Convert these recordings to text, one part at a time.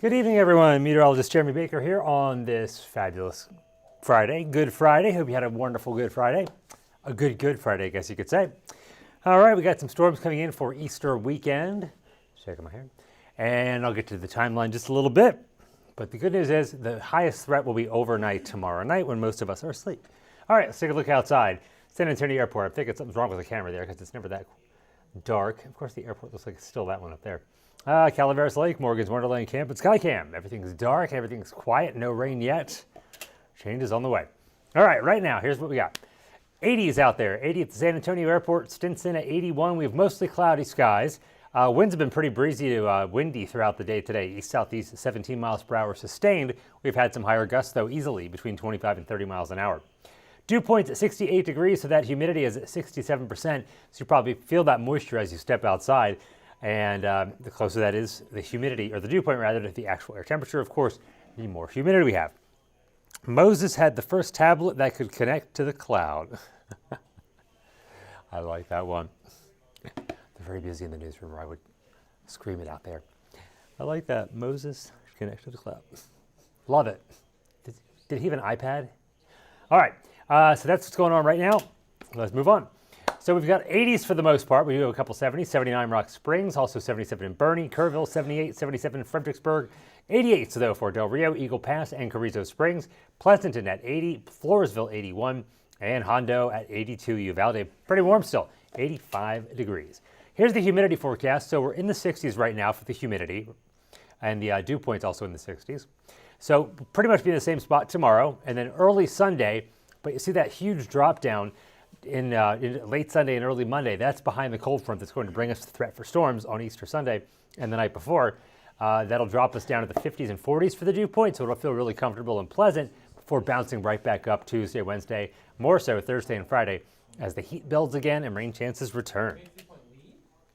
Good evening, everyone. Meteorologist Jeremy Baker here on this fabulous Friday. Good Friday. Hope you had a wonderful Good Friday. A good Friday, I guess you could say. All right, we got some storms coming in for Easter weekend. Shaking my hair. And I'll get to the timeline just a little bit. But the good news is the highest threat will be overnight tomorrow night when most of us are asleep. All right, let's take a look outside. San Antonio Airport. I'm thinking something's wrong with the camera there because it's never that dark. Of course, the airport looks like it's still that one up there. Calaveras Lake, Morgan's Wonderland Camp, and Skycam. Everything's dark, everything's quiet, no rain yet. Change is on the way. All right, right now, here's what we got. 80s out there, 80 at the San Antonio Airport, Stinson at 81. We have mostly cloudy skies. Winds have been pretty breezy to windy throughout the day today. East-southeast 17 miles per hour sustained. We've had some higher gusts, though, easily between 25 and 30 miles an hour. Dew point's at 68 degrees, so that humidity is at 67%. So you probably feel that moisture as you step outside. And the closer that is, the humidity, or the dew point rather, to the actual air temperature, of course, the more humidity we have. Moses had the first tablet that could connect to the cloud. I like that one. They're very busy in the newsroom, or I would scream it out there. I like that. Moses connect to the cloud. Love it. Did he have an iPad? All right, so that's what's going on right now. Let's move on. So we've got 80s for the most part. We do have a couple 70s, 79 Rock Springs, also 77 in Bernie, Kerrville, 78, 77 in Fredericksburg, 88 though for Del Rio, Eagle Pass, and Carrizo Springs, Pleasanton at 80, Floresville 81, and Hondo at 82, Uvalde. Pretty warm still, 85 degrees. Here's the humidity forecast. So we're in the 60s right now for the humidity, and the dew point's also in the 60s. So pretty much be in the same spot tomorrow, and then early Sunday, but you see that huge drop down in late Sunday and early Monday. That's behind the cold front that's going to bring us the threat for storms on Easter Sunday and the night before. That'll drop us down to the 50s and 40s for the dew point, so it'll feel really comfortable and pleasant before bouncing right back up Tuesday, Wednesday, more so Thursday and Friday as the heat builds again and rain chances return.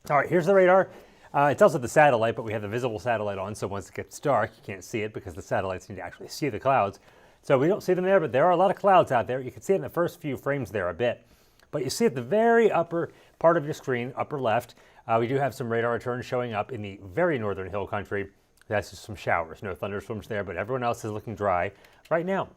All right, here's the radar. It's also the satellite, but we have the visible satellite on, so once it gets dark, you can't see it because the satellites need to actually see the clouds. So we don't see them there, but there are a lot of clouds out there. You can see it in the first few frames there a bit. But you see at the very upper part of your screen, upper left, we do have some radar returns showing up in the very northern hill country. That's just some showers, no thunderstorms there, but everyone else is looking dry right now.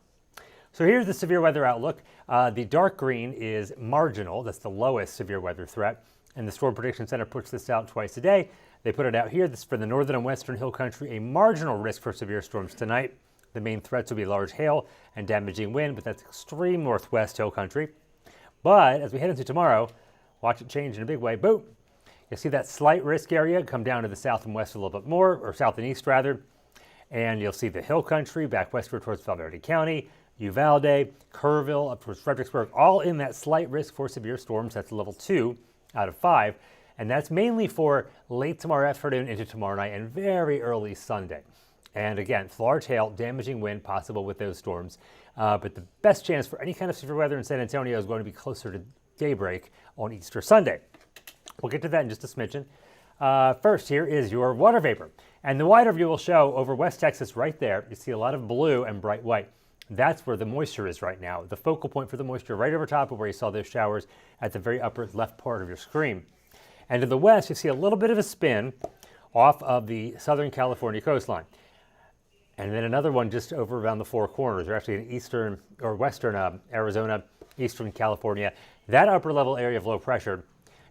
So here's the severe weather outlook. The dark green is marginal. That's the lowest severe weather threat. And the Storm Prediction Center puts this out twice a day. They put it out here. This is for the northern and western hill country, a marginal risk for severe storms tonight. The main threats will be large hail and damaging wind, but that's extreme northwest hill country. But as we head into tomorrow, watch it change in a big way. Boom! You'll see that slight risk area come down to the south and west a little bit more, or south and east rather. And you'll see the hill country back westward towards Valverde County, Uvalde, Kerrville, up towards Fredericksburg, all in that slight risk for severe storms. That's level 2 out of 5. And that's mainly for late tomorrow afternoon into tomorrow night and very early Sunday. And again, large hail, damaging wind possible with those storms. But the best chance for any kind of severe weather in San Antonio is going to be closer to daybreak on Easter Sunday. We'll get to that in just a smidgen. First, here is your water vapor. And the wider view will show over West Texas right there. You see a lot of blue and bright white. That's where the moisture is right now. The focal point for the moisture right over top of where you saw those showers at the very upper left part of your screen. And to the west, you see a little bit of a spin off of the Southern California coastline. And then another one just over around the Four Corners, or actually in eastern or western Arizona, eastern California. That upper level area of low pressure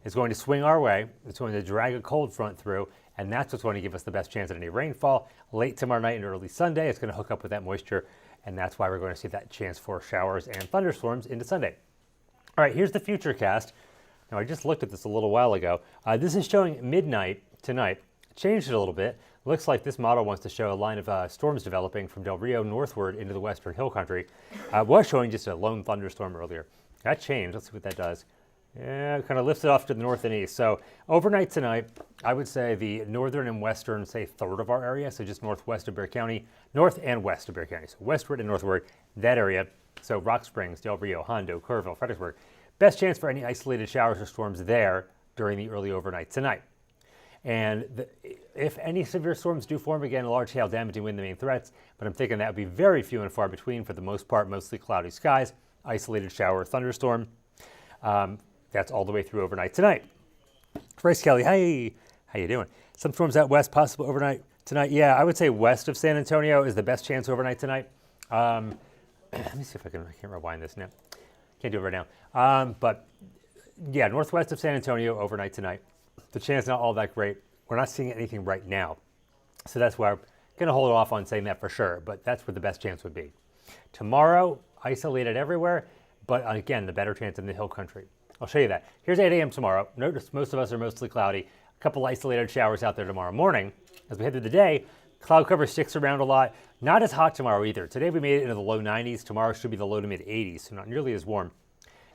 is going to swing our way. It's going to drag a cold front through, and that's what's going to give us the best chance at any rainfall. Late tomorrow night and early Sunday, it's going to hook up with that moisture, and that's why we're going to see that chance for showers and thunderstorms into Sunday. All right, here's the future cast. Now, I just looked at this a little while ago. This is showing midnight tonight. Changed it a little bit. Looks like this model wants to show a line of storms developing from Del Rio northward into the western hill country. Was showing just a lone thunderstorm earlier. That changed. Let's see what that does. Yeah, it kind of lifts it off to the north and east. So overnight tonight, I would say the northern and western, say, third of our area, so just northwest of Bexar County, north and west of Bexar County. So westward and northward, that area. So Rock Springs, Del Rio, Hondo, Kerrville, Fredericksburg. Best chance for any isolated showers or storms there during the early overnight tonight. And if any severe storms do form, again, large hail, damaging wind, the main threats, but I'm thinking that would be very few and far between for the most part, mostly cloudy skies, isolated shower, thunderstorm. That's all the way through overnight tonight. Bryce Kelly, hey, how you doing? Some storms out west, possible overnight Tonight, yeah, I would say west of San Antonio is the best chance overnight tonight. Let me see if I can't rewind this now. Can't do it right now. But yeah, northwest of San Antonio overnight tonight. The chance not all that great. We're not seeing anything right now. So that's why I'm going to hold off on saying that for sure, but that's where the best chance would be. Tomorrow, isolated everywhere, but again, the better chance in the hill country. I'll show you that. Here's 8 a.m. tomorrow. Notice most of us are mostly cloudy. A couple isolated showers out there tomorrow morning. As we head through the day, cloud cover sticks around a lot. Not as hot tomorrow either. Today we made it into the low 90s. Tomorrow should be the low to mid 80s, so not nearly as warm.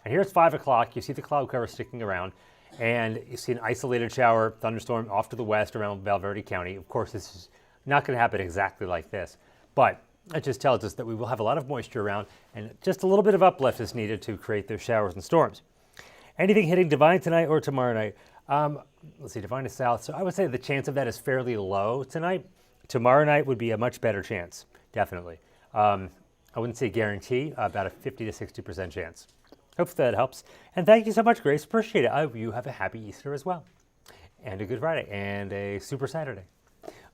And here's 5 o'clock. You see the cloud cover sticking around, and you see an isolated shower, thunderstorm off to the west around Valverde County. Of course, this is not going to happen exactly like this, but it just tells us that we will have a lot of moisture around, and just a little bit of uplift is needed to create those showers and storms. Anything hitting Divine tonight or tomorrow night? Let's see, Divine is south, so I would say the chance of that is fairly low tonight. Tomorrow night would be a much better chance, definitely. I wouldn't say guarantee, about a 50 to 60% chance. Hopefully that helps. And thank you so much, Grace. Appreciate it. I hope you have a happy Easter as well, and a Good Friday, and a Super Saturday.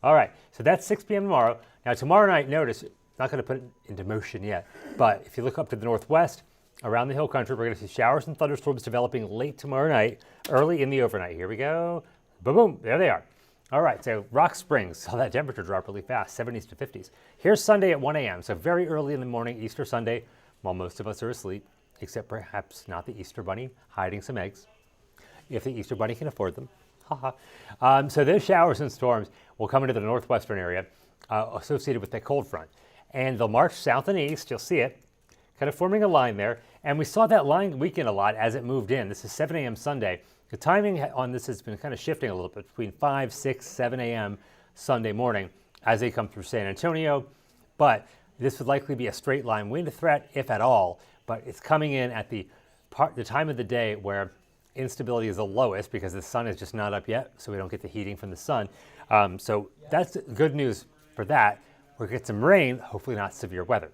All right, so that's 6 p.m. tomorrow. Now, tomorrow night, notice, not going to put it into motion yet, but if you look up to the northwest, around the hill country, we're going to see showers and thunderstorms developing late tomorrow night, early in the overnight. Here we go. Boom, boom. There they are. All right, so Rock Springs saw that temperature drop really fast, 70s to 50s. Here's Sunday at 1 a.m., so very early in the morning, Easter Sunday, while most of us are asleep, except perhaps not the Easter Bunny, hiding some eggs, if the Easter Bunny can afford them. So those showers and storms will come into the northwestern area associated with that cold front. And they'll march south and east, you'll see it, kind of forming a line there. And we saw that line weaken a lot as it moved in. This is 7 a.m. Sunday. The timing on this has been kind of shifting a little bit between 5, 6, 7 a.m. Sunday morning as they come through San Antonio. But this would likely be a straight line wind threat, if at all. But it's coming in at the time of the day where instability is the lowest because the sun is just not up yet, so we don't get the heating from the sun. So that's good news for that. We'll get some rain, hopefully not severe weather.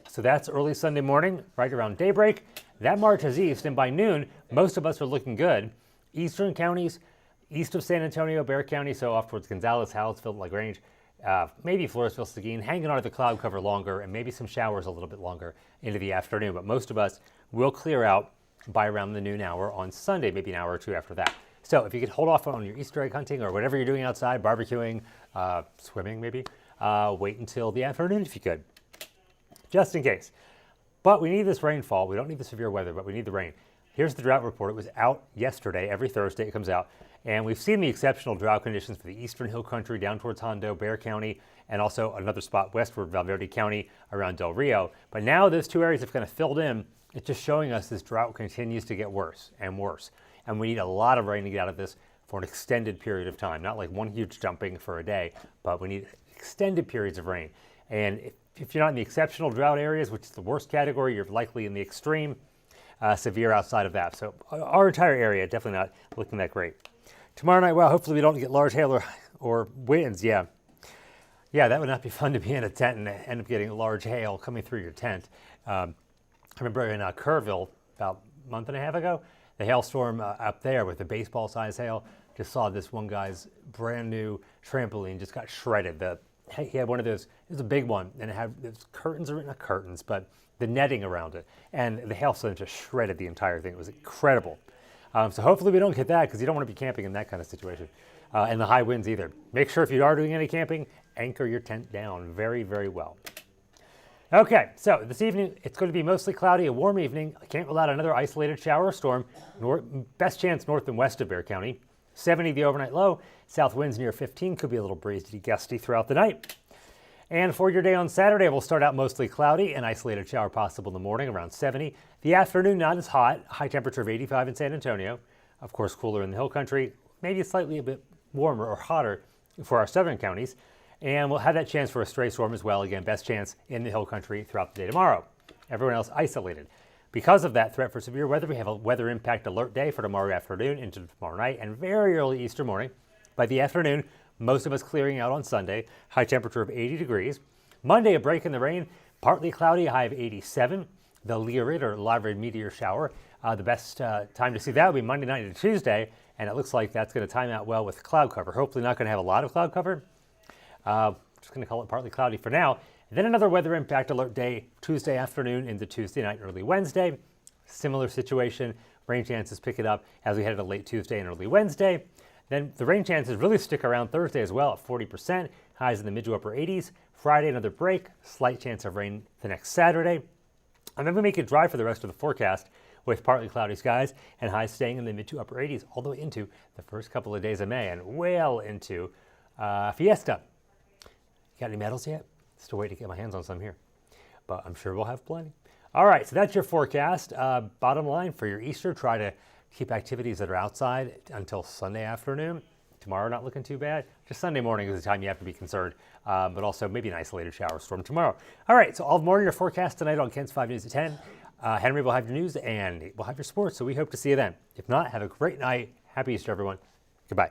So that's early Sunday morning, right around daybreak. That marches east, and by noon, most of us are looking good. Eastern counties, east of San Antonio, Bexar County, so off towards Gonzales, Hallettsville, LaGrange, maybe Floresville, Seguin, hanging on to the cloud cover longer, and maybe some showers a little bit longer into the afternoon. But most of us will clear out by around the noon hour on Sunday, maybe an hour or two after that. So if you could hold off on your Easter egg hunting or whatever you're doing outside, barbecuing, swimming maybe, wait until the afternoon if you could, just in case. But we need this rainfall. We don't need the severe weather, but we need the rain. Here's the drought report. It was out yesterday. Every Thursday it comes out. And we've seen the exceptional drought conditions for the eastern hill country down towards Hondo, Bexar County, and also another spot westward, Valverde County, around Del Rio. But now those two areas have kind of filled in. It's just showing us this drought continues to get worse and worse. And we need a lot of rain to get out of this for an extended period of time. Not like one huge dumping for a day, but we need extended periods of rain. And if you're not in the exceptional drought areas, which is the worst category, you're likely in the extreme severe outside of that. So our entire area definitely not looking that great. Tomorrow night, well, hopefully we don't get large hail or winds. Yeah, that would not be fun to be in a tent and end up getting large hail coming through your tent. I remember in Kerrville about a month and a half ago, the hailstorm up there with the baseball-sized hail, just saw this one guy's brand new trampoline just got shredded. He had one of those, it was a big one, and it had those curtains, or not curtains, but the netting around it. And the hailstone just shredded the entire thing. It was incredible. So hopefully we don't get that, because you don't want to be camping in that kind of situation. And the high winds either. Make sure if you are doing any camping, anchor your tent down very, very well. Okay, so this evening, it's going to be mostly cloudy, a warm evening. I can't rule out another isolated shower or storm. Best chance north and west of Bexar County. 70 the overnight low. South winds near 15. Could be a little breezy, gusty throughout the night. And for your day on Saturday, we'll start out mostly cloudy. An isolated shower possible in the morning, around 70. The afternoon, not as hot. High temperature of 85 in San Antonio. Of course, cooler in the hill country. Maybe slightly a bit warmer or hotter for our southern counties. And we'll have that chance for a stray storm as well. Again, best chance in the hill country throughout the day tomorrow. Everyone else isolated. Because of that threat for severe weather, we have a weather impact alert day for tomorrow afternoon into tomorrow night and very early Easter morning. By the afternoon, most of us clearing out on Sunday, high temperature of 80 degrees. Monday, a break in the rain, partly cloudy, a high of 87. The Lyrid or Lyrid meteor shower. The best time to see that will be Monday night to Tuesday, and it looks like that's going to time out well with cloud cover. Hopefully not going to have a lot of cloud cover. Just going to call it partly cloudy for now. And then another weather impact alert day Tuesday afternoon into Tuesday night and early Wednesday. Similar situation. Rain chances pick it up as we head into late Tuesday and early Wednesday. Then the rain chances really stick around Thursday as well at 40%. Highs in the mid to upper 80s. Friday, another break. Slight chance of rain the next Saturday. And then we make it dry for the rest of the forecast with partly cloudy skies and highs staying in the mid to upper 80s all the way into the first couple of days of May and well into Fiesta. Got any medals yet? Still waiting to get my hands on some here, but I'm sure we'll have plenty. All right, so that's your forecast. Bottom line for your Easter, try to keep activities that are outside until Sunday afternoon. Tomorrow not looking too bad. Just Sunday morning is the time you have to be concerned, but also maybe an isolated shower storm tomorrow. All right, so all more in your forecast tonight on Kent's 5 News at 10. Henry will have your news and we'll have your sports, so we hope to see you then. If not, have a great night. Happy Easter, everyone. Goodbye.